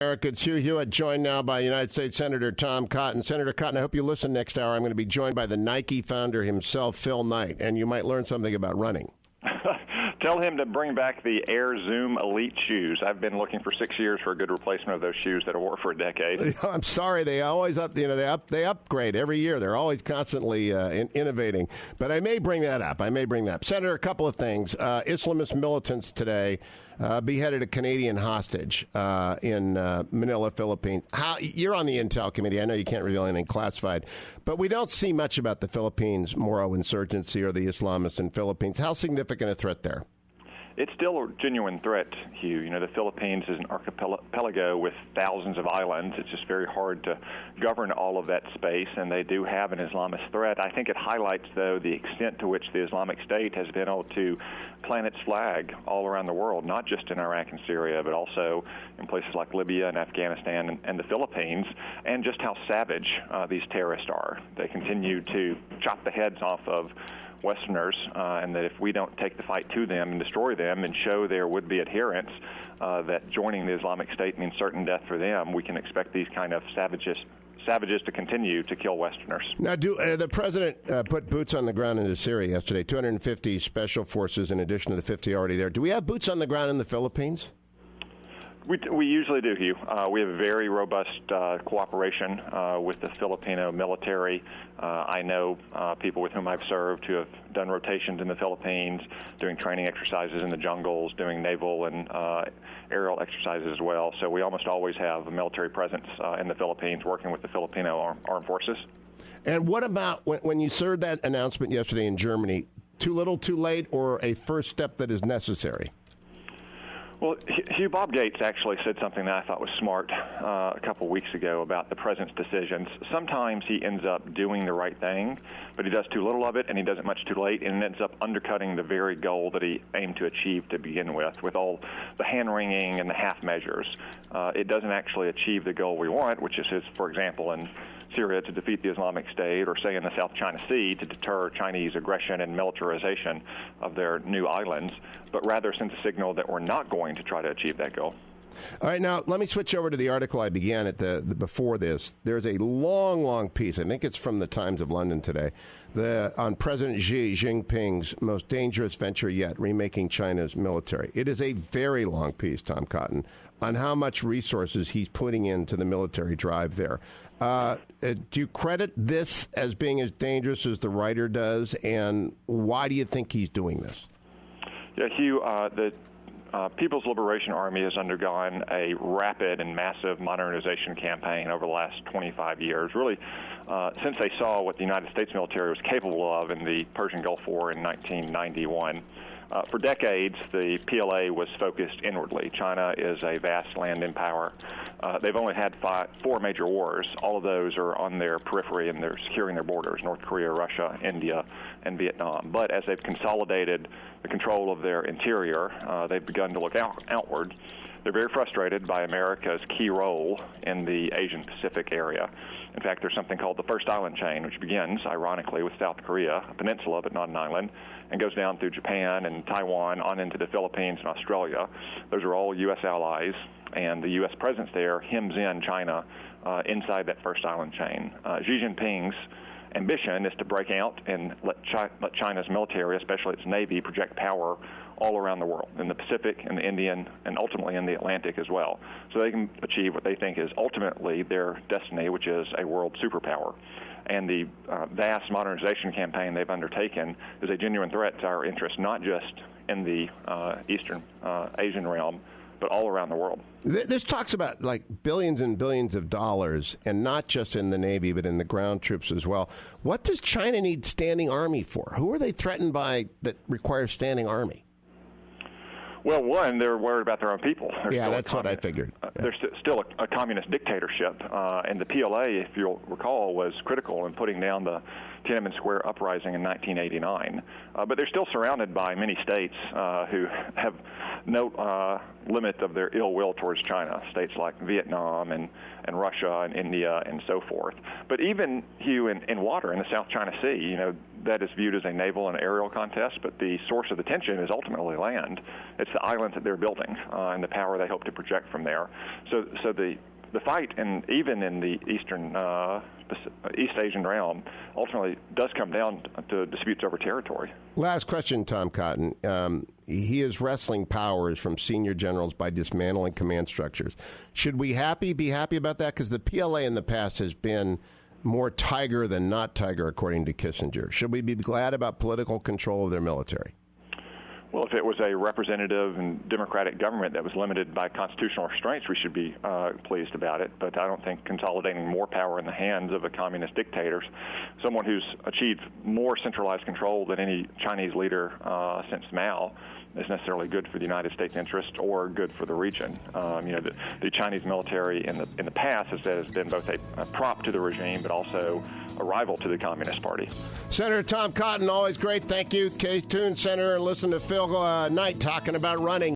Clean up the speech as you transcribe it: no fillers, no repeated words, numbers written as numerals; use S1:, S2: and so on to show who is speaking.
S1: America, it's Hugh Hewitt, joined now by United States Senator Tom Cotton. Senator Cotton, I hope you listen next hour. I'm going to be joined by the Nike founder himself, Phil Knight, and you might learn something about running.
S2: Tell him to bring back the Air Zoom Elite shoes. I've been looking for 6 years for a good replacement of those shoes that have worked for a decade.
S1: I'm sorry, they always they upgrade every year. They're always constantly innovating. But I may bring that up. Senator, a couple of things. Islamist militants today beheaded a Canadian hostage in Manila, Philippines. You're on the Intel Committee. I know you can't reveal anything classified, but we don't see much about the Philippines Moro insurgency or the Islamists in Philippines. How significant a threat there?
S2: It's still a genuine threat, Hugh. You know, the Philippines is an archipelago with thousands of islands. It's just very hard to govern all of that space, and they do have an Islamist threat. I think it highlights, though, the extent to which the Islamic State has been able to plant its flag all around the world, not just in Iraq and Syria, but also in places like Libya and Afghanistan and the Philippines, and just how savage these terrorists are. They continue to chop the heads off of Westerners, and that if we don't take the fight to them and destroy them and show their would-be adherents that joining the Islamic State means certain death for them, we can expect these kind of savages to continue to kill Westerners.
S1: Now, the president put boots on the ground into Syria yesterday, 250 special forces in addition to the 50 already there. Do we have boots on the ground in the Philippines?
S2: We usually do, Hugh. We have a very robust cooperation with the Filipino military. I know people with whom I've served who have done rotations in the Philippines, doing training exercises in the jungles, doing naval and aerial exercises as well. So we almost always have a military presence in the Philippines working with the Filipino armed forces. And
S1: what about when you heard that announcement yesterday in Germany, too little, too late, or a first step that is necessary?
S2: Well, Hugh, Bob Gates actually said something that I thought was smart a couple weeks ago about the president's decisions. Sometimes he ends up doing the right thing, but he does too little of it, and he does it much too late, and ends up undercutting the very goal that he aimed to achieve to begin with all the hand-wringing and the half measures. It doesn't actually achieve the goal we want, which is, for example, in Syria to defeat the Islamic State, or say in the South China Sea to deter Chinese aggression and militarization of their new islands, but rather sends a signal that we're not going to try to achieve that goal.
S1: All right, now let me switch over to the article I began at before this. There's a long piece. I think it's from the Times of London today, on President Xi Jinping's most dangerous venture yet, remaking China's military. It is a very long piece, Tom Cotton, on how much resources he's putting into the military drive there. Do you credit this as being as dangerous as the writer does, and why do you think he's doing this?
S2: Yeah, Hugh, the People's Liberation Army has undergone a rapid and massive modernization campaign over the last 25 years, really since they saw what the United States military was capable of in the Persian Gulf War in 1991. For decades, the PLA was focused inwardly. China is a vast land empire. They've only had four major wars. All of those are on their periphery, and they're securing their borders: North Korea, Russia, India, and Vietnam. But as they've consolidated the control of their interior, they've begun to look outward. They're very frustrated by America's key role in the Asian-Pacific area. In fact, there's something called the First Island Chain, which begins, ironically, with South Korea, a peninsula but not an island, and goes down through Japan and Taiwan on into the Philippines and Australia. Those are all U.S. allies, and the U.S. presence there hems in China inside that First Island Chain. Xi Jinping's ambition is to break out and let China's military, especially its Navy, project power all around the world, in the Pacific, in the Indian, and ultimately in the Atlantic as well. So they can achieve what they think is ultimately their destiny, which is a world superpower. And the vast modernization campaign they've undertaken is a genuine threat to our interests, not just in the Eastern Asian realm, but all around the world.
S1: This talks about like billions and billions of dollars, and not just in the Navy, but in the ground troops as well. What does China need standing army for? Who are they threatened by that requires standing army?
S2: Well, one, they're worried about their own people.
S1: That's what I figured.
S2: There's still a communist dictatorship, and the PLA, if you'll recall, was critical in putting down the Tiananmen Square uprising in 1989. But they're still surrounded by many states who have no limit of their ill will towards China, states like Vietnam and Russia and India and so forth. But even, Hugh, in water in the South China Sea, that is viewed as a naval and aerial contest, but the source of the tension is ultimately land. It's the islands that they're building and the power they hope to project from there. So the fight, and even in the East Asian realm, ultimately does come down to disputes over territory.
S1: Last question, Tom Cotton. He is wresting powers from senior generals by dismantling command structures. Should we be happy about that? Because the PLA in the past has been more tiger than not tiger, according to Kissinger. Should we be glad about political control of their military?
S2: Well, if it was a representative and democratic government that was limited by constitutional restraints, we should be pleased about it. But I don't think consolidating more power in the hands of a communist dictator, someone who's achieved more centralized control than any Chinese leader since Mao, is necessarily good for the United States interest or good for the region. The Chinese military in the past has been both a prop to the regime, but also a rival to the Communist Party.
S1: Senator Tom Cotton, always great. Thank you. Stay tuned, Senator, and listen to Phil Knight talking about running.